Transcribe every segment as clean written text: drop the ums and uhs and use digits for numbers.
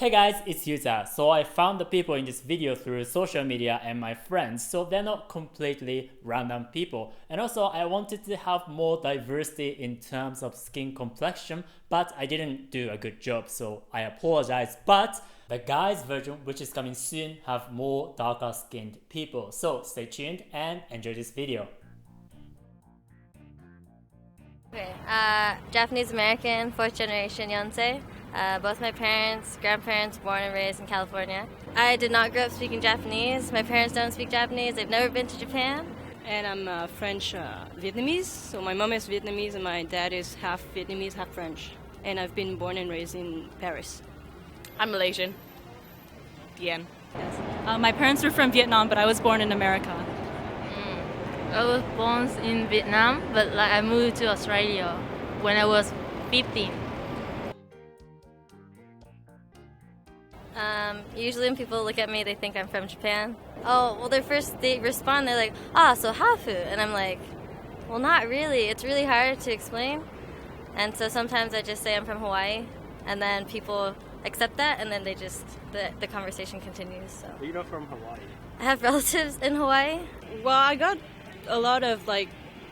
Hey guys, it's Yuta. So I found the people in this video through social media and my friends, so they're not completely random people. And also I wanted to have more diversity in terms of skin complexion, but I didn't do a good job, so I apologize. But the guys version, which is coming soon, have more darker skinned people. So stay tuned and enjoy this video. Okay, Japanese American, fourth generation Yonsei. Both my parents, grandparents, born and raised in California. I did not grow up speaking Japanese. My parents don't speak Japanese. They've never been to Japan. And I'm French Vietnamese. So my mom is Vietnamese and my dad is half Vietnamese, half French. And I've been born and raised in Paris. I'm Malaysian. Dien. Yes. My parents were from Vietnam, but I was born in America. I was born in Vietnam, but I moved to Australia when I was 15. Usually when people look at me, they think I'm from Japan. Oh, well, they respond, they're like, so Hafu. And I'm like, well, not really. It's really hard to explain. And so sometimes I just say I'm from Hawaii, and then people accept that, and then the conversation continues. So. You're not from Hawaii? I have relatives in Hawaii. Well, I got a lot of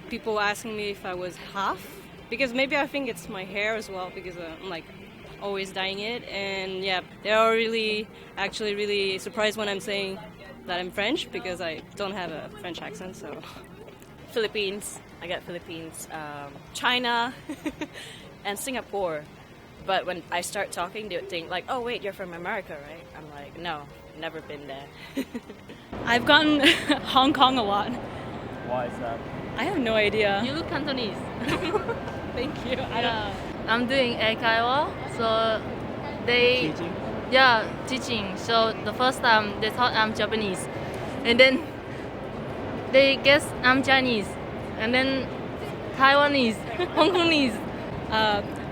people asking me if I was half, because maybe I think it's my hair as well, because I'm always dyeing it, and yeah, they are actually really surprised when I'm saying that I'm French, because I don't have a French accent. So Philippines. I got Philippines, China, and Singapore. But when I start talking, they would think oh wait, you're from America, right? I'm like, no, never been there. I've gotten Hong Kong a lot. Why is that? I have no idea. You look Cantonese. Thank you. I'm doing Eikaiwa, so they... Teaching? Yeah, teaching. So the first time they thought I'm Japanese. And then they guess I'm Chinese. And then Taiwanese, Hong Kongese.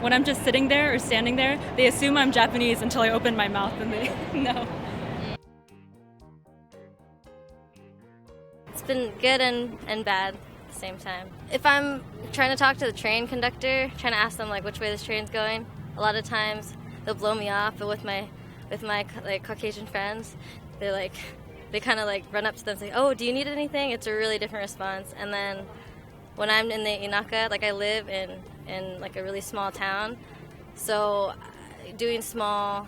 When I'm just sitting there or standing there, they assume I'm Japanese until I open my mouth and they know. It's been good and bad at the same time. If I'm trying to talk to the train conductor, trying to ask them which way this train's going, a lot of times they'll blow me off. But with my Caucasian friends, they kind of run up to them and say, "Oh, do you need anything?" It's a really different response. And then when I'm in the Inaka, I live in a really small town, so doing small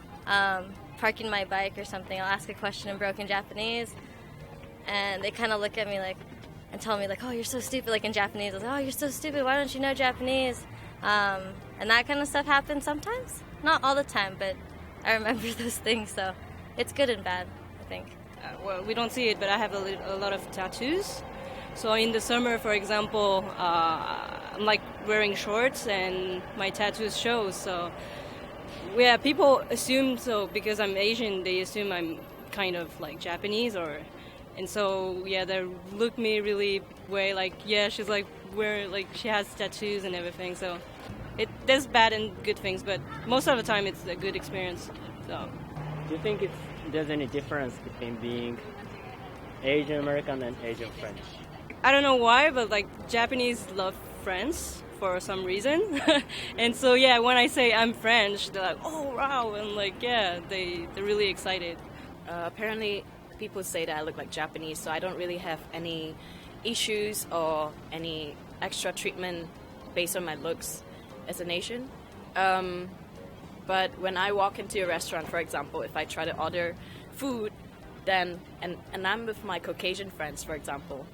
parking my bike or something, I'll ask a question in broken Japanese, and they kind of look at me and tell me "Oh, you're so stupid," in Japanese. I say, "Oh, you're so stupid. Why don't you know Japanese?" And that kind of stuff happens sometimes. Not all the time, but I remember those things. So it's good and bad, I think. Well, we don't see it, but I have a lot of tattoos. So in the summer, for example, I'm wearing shorts and my tattoos show. So yeah, people assume because I'm Asian, they assume I'm kind of Japanese and so yeah, they look me really way she's she has tattoos and everything. So there's bad and good things, but most of the time it's a good experience. So Do you think there's any difference between being Asian American and Asian French? I don't know why, but Japanese love French for some reason. And so yeah, when I say I'm French, they're like, "Oh wow," and yeah, they're really excited. Apparently, people say that I look like Japanese, so I don't really have any issues or any extra treatment based on my looks as an Asian. But when I walk into a restaurant, for example, if I try to order food, then and I'm with my Caucasian friends, for example,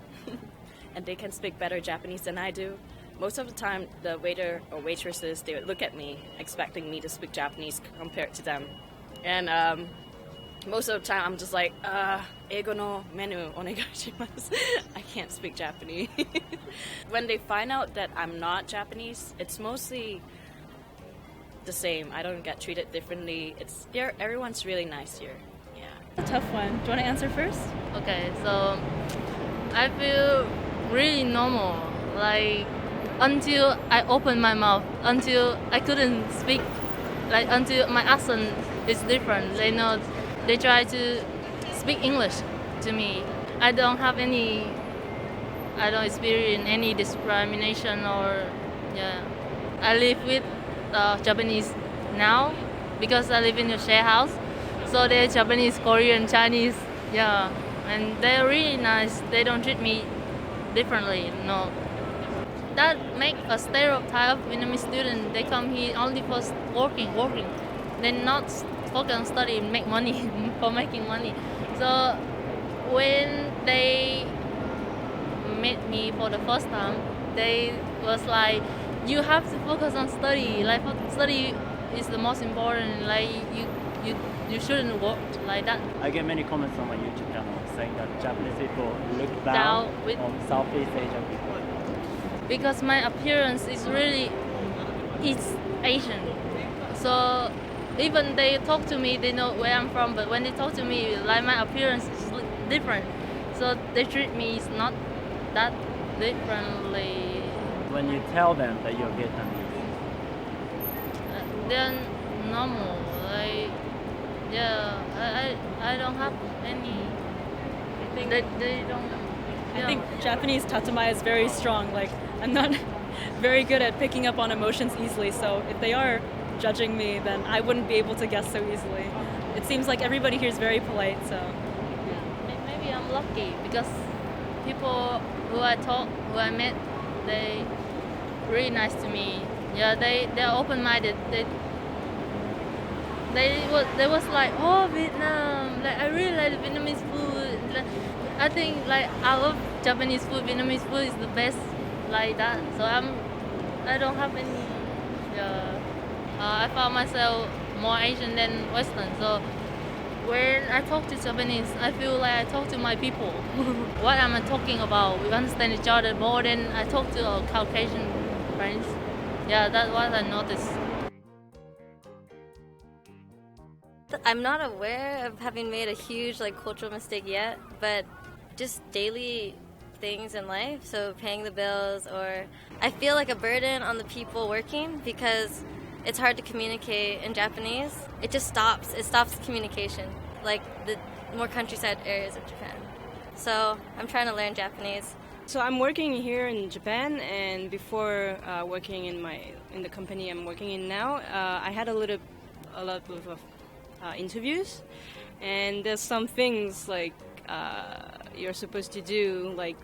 and they can speak better Japanese than I do, most of the time the waiter or waitresses, they would look at me expecting me to speak Japanese compared to them. And most of the time I'm just Eigo no menu onegaishimasu. I can't speak Japanese. When they find out that I'm not Japanese, it's mostly the same. I don't get treated differently. Everyone's really nice here. Yeah. A tough one. Do you want to answer first? Okay, so I feel really normal. Until I opened my mouth, until I couldn't speak, until my accent is different. They try to speak English to me. I don't experience any discrimination I live with Japanese now because I live in a share house. So they're Japanese, Korean, Chinese, yeah, and they're really nice. They don't treat me differently, no. That make a stereotype of Vietnamese student. They come here only for working. They not focus on study, make money for making money. So when they met me for the first time, they was like, you have to focus on study. Like study is the most important. Like you shouldn't work like that. I get many comments on my YouTube channel saying that Japanese people look down Down with- on Southeast Asian people. Because my appearance is really East Asian. So even they talk to me, they know where I'm from, but when they talk to me, like my appearance is different. So they treat me not that differently. When you tell them that you're Vietnamese, They're normal. Like, yeah, I don't have any. They don't. I Yeah. think Japanese tatemae is very strong. Like, I'm not very good at picking up on emotions easily, so if they are judging me, then I wouldn't be able to guess so easily. It seems like everybody here is very polite, so. Maybe I'm lucky because people who I met, they really nice to me. Yeah, they're open-minded. They was like, oh, Vietnam, like I really like the Vietnamese food. Like, I think like I love Japanese food. Vietnamese food is the best, like that. So I don't have any. I found myself more Asian than Western. So when I talk to Japanese, I feel like I talk to my people. What am I talking about? We understand each other more than I talk to our Caucasian friends. Yeah, that's what I noticed. I'm not aware of having made a huge cultural mistake yet, but just daily things in life, so paying the bills, or I feel like a burden on the people working because it's hard to communicate in Japanese. It stops communication, like the more countryside areas of Japan. So I'm trying to learn Japanese. So I'm working here in Japan, and before working in the company I'm working in now, I had a lot of interviews, and there's some things like you're supposed to do, like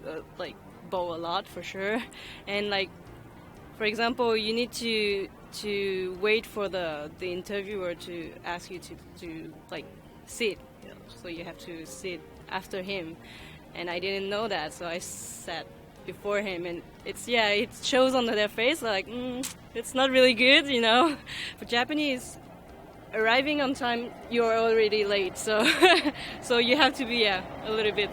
bow a lot for sure, and for example, you need to wait for the interviewer to ask you to sit, so you have to sit after him, and I didn't know that, so I sat before him, and it shows on their face it's not really good, For Japanese, arriving on time, you're already late, so so you have to be a little bit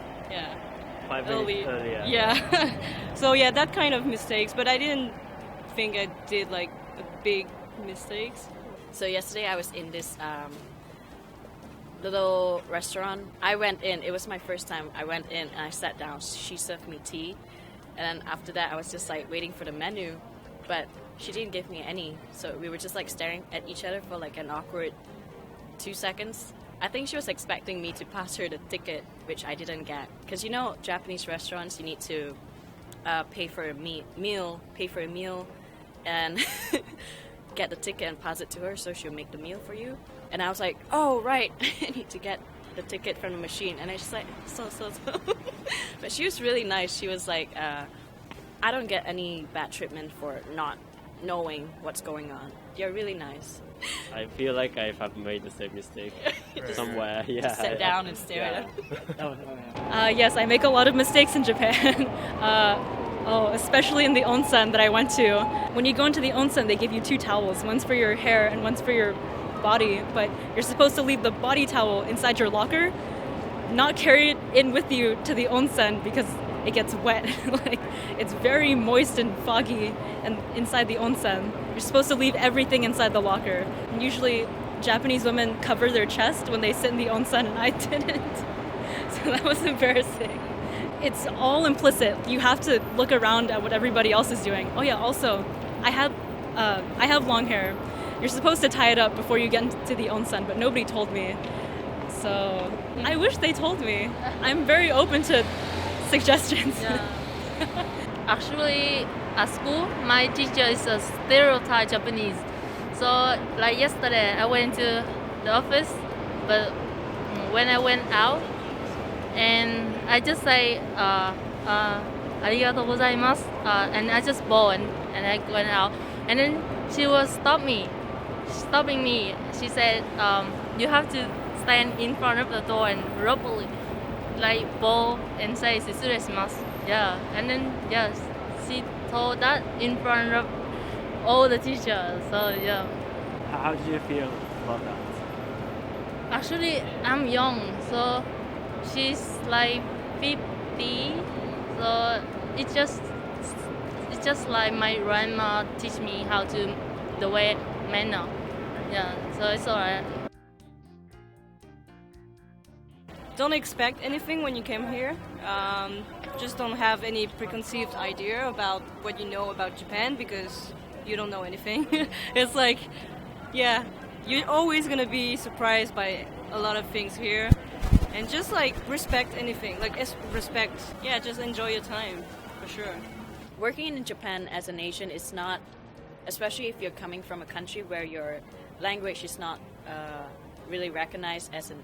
5 minutes early. earlier. Yeah. So that kind of mistakes, but I didn't think I did a big mistakes. So yesterday I was in this little restaurant. I went in. It was my first time. I went in and I sat down. She served me tea, and then after that I was just waiting for the menu, but she didn't give me any. So we were just staring at each other for an awkward 2 seconds. I think she was expecting me to pass her the ticket, which I didn't get. Because Japanese restaurants, you need to pay for a meal, and get the ticket and pass it to her, so she'll make the meal for you. And I was like, oh, right, I need to get the ticket from the machine. And I just so. But she was really nice. She was like, I don't get any bad treatment for not knowing what's going on. You're really nice. I feel like I have made the same mistake somewhere. Yeah. Just sit down and stare at her. Yes, I make a lot of mistakes in Japan. Especially in the onsen that I went to. When you go into the onsen, they give you 2 towels. One's for your hair and one's for your body. But you're supposed to leave the body towel inside your locker, not carry it in with you to the onsen because it gets wet. It's very moist and foggy and inside the onsen. You're supposed to leave everything inside the locker. And usually Japanese women cover their chest when they sit in the onsen, and I didn't. So that was embarrassing. It's all implicit. You have to look around at what everybody else is doing. Oh yeah, also, I have long hair. You're supposed to tie it up before you get into the onsen, but nobody told me. So I wish they told me. I'm very open to suggestions. Yeah. Actually, at school, my teacher is a stereotype Japanese. So yesterday, I went to the office but when I went out, and I just say arigatou gozaimasu, and I just bow and I went out, and then she was stopping me. She said, you have to stand in front of the door and properly like bow and say "Sitsuresimasu." Yeah, and then yes, she told that in front of all the teachers. So yeah. How did you feel about that? Actually, I'm young, so she's like 50. So it's just like my grandma teach me how to the way manner. Yeah, so it's alright. Don't expect anything when you came here. Just don't have any preconceived idea about what you know about Japan because you don't know anything. It's like, yeah, you're always gonna be surprised by a lot of things here, and just like respect anything. Like respect, yeah, just enjoy your time for sure. Working in Japan as an Asian is not, especially if you're coming from a country where your language is not really recognized as an,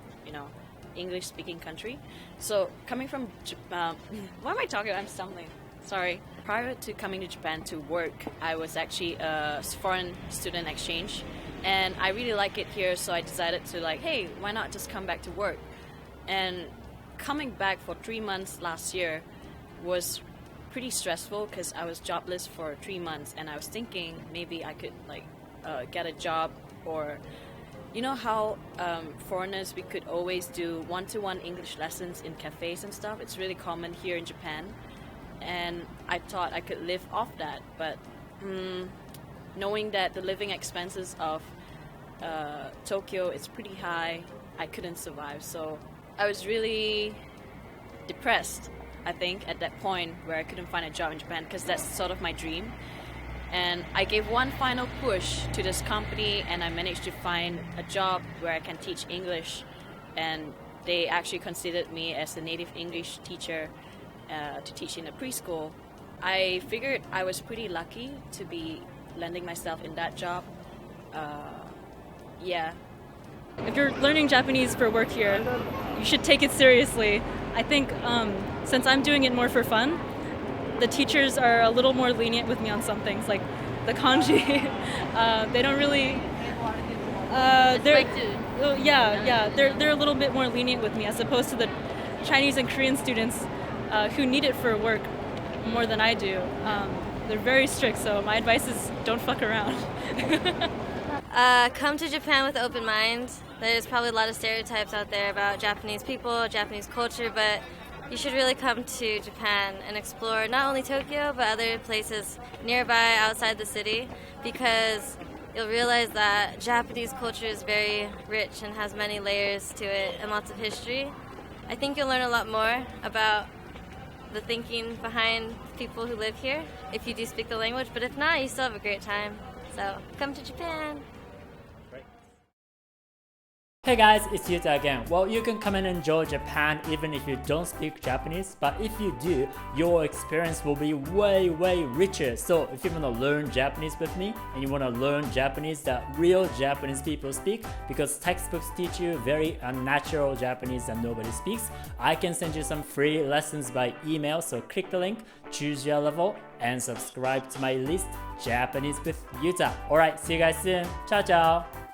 English-speaking country. So coming from Japan, why am I talking? I'm stumbling. Sorry. Prior to coming to Japan to work, I was actually a foreign student exchange, and I really like it here. So I decided to hey, why not just come back to work? And coming back for 3 months last year was pretty stressful because I was jobless for 3 months, and I was thinking maybe I could get a job, or you know how foreigners, we could always do one-to-one English lessons in cafes and stuff. It's really common here in Japan, and I thought I could live off that, but knowing that the living expenses of Tokyo is pretty high, I couldn't survive. So I was really depressed, I think, at that point where I couldn't find a job in Japan, because that's sort of my dream. And I gave one final push to this company, and I managed to find a job where I can teach English, and they actually considered me as a native English teacher to teach in a preschool. I figured I was pretty lucky to be landing myself in that job. Yeah. If you're learning Japanese for work here, you should take it seriously. I think since I'm doing it more for fun, the teachers are a little more lenient with me on some things, like the kanji. They don't really. They're a little bit more lenient with me as opposed to the Chinese and Korean students who need it for work more than I do. They're very strict, so my advice is don't fuck around. Come to Japan with an open mind. There's probably a lot of stereotypes out there about Japanese people, Japanese culture, but you should really come to Japan and explore not only Tokyo, but other places nearby outside the city, because you'll realize that Japanese culture is very rich and has many layers to it and lots of history. I think you'll learn a lot more about the thinking behind people who live here if you do speak the language, but if not, you still have a great time. So come to Japan. Hey guys, it's Yuta again. Well, you can come and enjoy Japan even if you don't speak Japanese, but if you do, your experience will be way richer. So if you want to learn Japanese with me and you want to learn Japanese that real Japanese people speak, because textbooks teach you very unnatural Japanese that nobody speaks, I can send you some free lessons by email. So click the link, choose your level, and subscribe to my list, Japanese with Yuta. Alright, see you guys soon. Ciao ciao.